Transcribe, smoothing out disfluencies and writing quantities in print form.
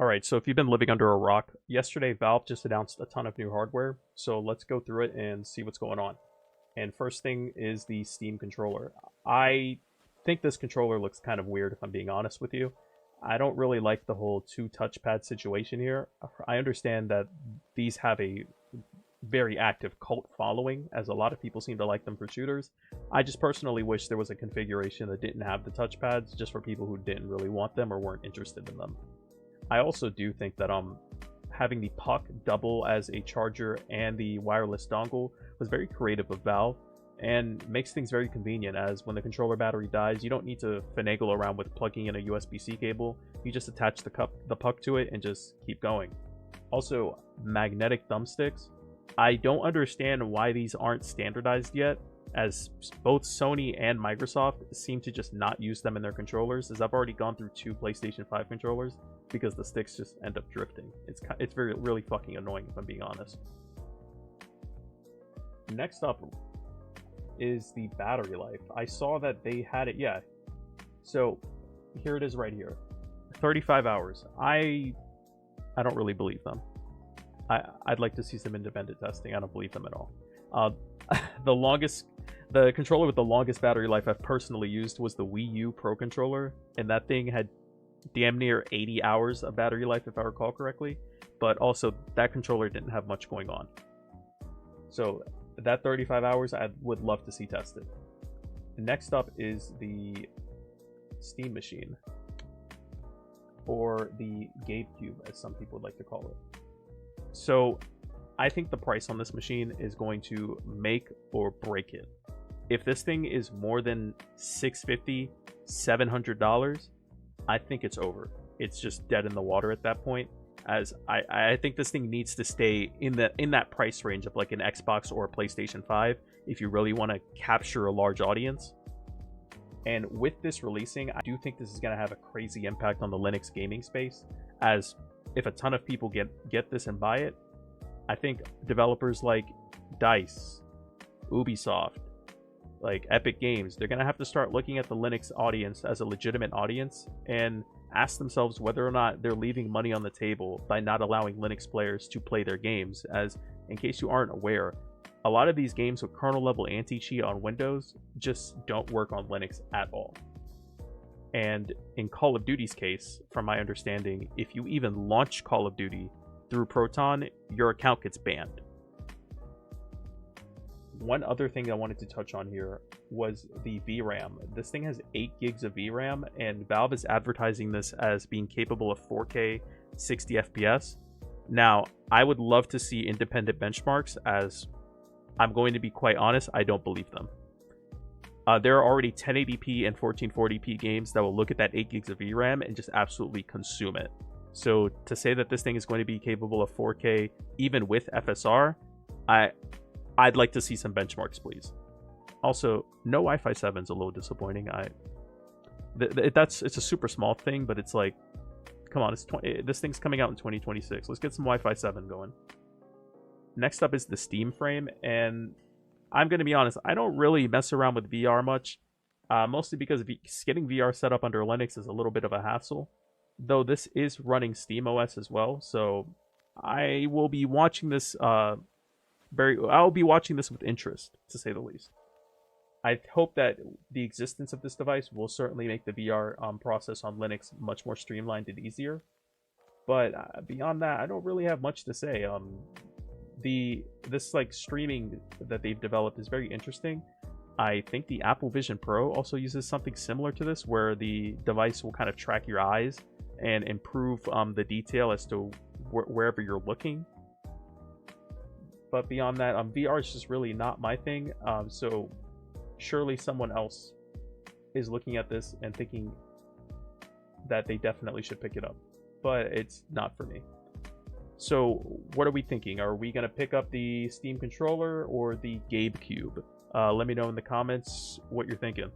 Alright, so if you've been living under a rock, yesterday Valve just announced a ton of new hardware, so let's go through it and see what's going on. And first thing is the Steam controller. I think this controller looks kind of weird if I'm being honest with you. I don't really like the whole two touchpad situation here. I understand that these have a very active cult following, as a lot of people seem to like them for shooters. I just personally wish there was a configuration that didn't have the touchpads, just for people who didn't really want them or weren't interested in them. I also do think that having the puck double as a charger and the wireless dongle was very creative of Valve and makes things very convenient, as when the controller battery dies, you don't need to finagle around with plugging in a USB-C cable. You just attach the puck to it and just keep going. Also, magnetic thumbsticks. I don't understand why these aren't standardized yet, as both Sony and Microsoft seem to just not use them in their controllers, as I've already gone through 2 PlayStation 5 controllers because the sticks just end up drifting. It's really fucking annoying if I'm being honest. Next up is the battery life. I saw that they had it, yeah. So here it is right here. 35 hours. I don't really believe them. I'd like to see some independent testing. I don't believe them at all. The controller with the longest battery life I've personally used was the Wii U Pro controller, and that thing had damn near 80 hours of battery life if I recall correctly, but also that controller didn't have much going on. So that 35 hours I would love to see tested. Next up is the Steam machine, or the GabeCube as some people would like to call it. So I think the price on this machine is going to make or break it. If this thing is more than $650, $700, I think it's over. It's just dead in the water at that point, as I think this thing needs to stay in that price range of like an Xbox or a PlayStation 5 if you really want to capture a large audience. And with this releasing, I do think this is going to have a crazy impact on the Linux gaming space, as if a ton of people get this and buy it, I think developers like DICE, Ubisoft, like Epic Games, they're going to have to start looking at the Linux audience as a legitimate audience and ask themselves whether or not they're leaving money on the table by not allowing Linux players to play their games, as, in case you aren't aware, a lot of these games with kernel level anti-cheat on Windows just don't work on Linux at all. And in Call of Duty's case, from my understanding, if you even launch Call of Duty through Proton, your account gets banned. One other thing I wanted to touch on here was the VRAM. This thing has 8 gigs of VRAM, and Valve is advertising this as being capable of 4K 60 FPS. Now, I would love to see independent benchmarks, as I'm going to be quite honest, I don't believe them. There are already 1080p and 1440p games that will look at that 8 gigs of VRAM and just absolutely consume it. So to say that this thing is going to be capable of 4K even with FSR, I'd like to see some benchmarks, please. Also, no Wi-Fi 7 is a little disappointing. It's a super small thing, but it's like, come on, this thing's coming out in 2026. Let's get some Wi-Fi 7 going. Next up is the Steam frame, and I'm going to be honest, I don't really mess around with VR much, mostly because getting VR set up under Linux is a little bit of a hassle, though this is running SteamOS as well, so I will be watching this I'll be watching this with interest, to say the least. I hope that the existence of this device will certainly make the VR process on Linux much more streamlined and easier, but beyond that, I don't really have much to say. This like streaming that they've developed is very interesting. I think the Apple Vision Pro also uses something similar to this, where the device will kind of track your eyes and improve the detail as to wherever you're looking. But beyond that, VR is just really not my thing. So surely someone else is looking at this and thinking that they definitely should pick it up, but it's not for me. So what are we thinking? Are we going to pick up the Steam controller or the GabeCube? Let me know in the comments what you're thinking.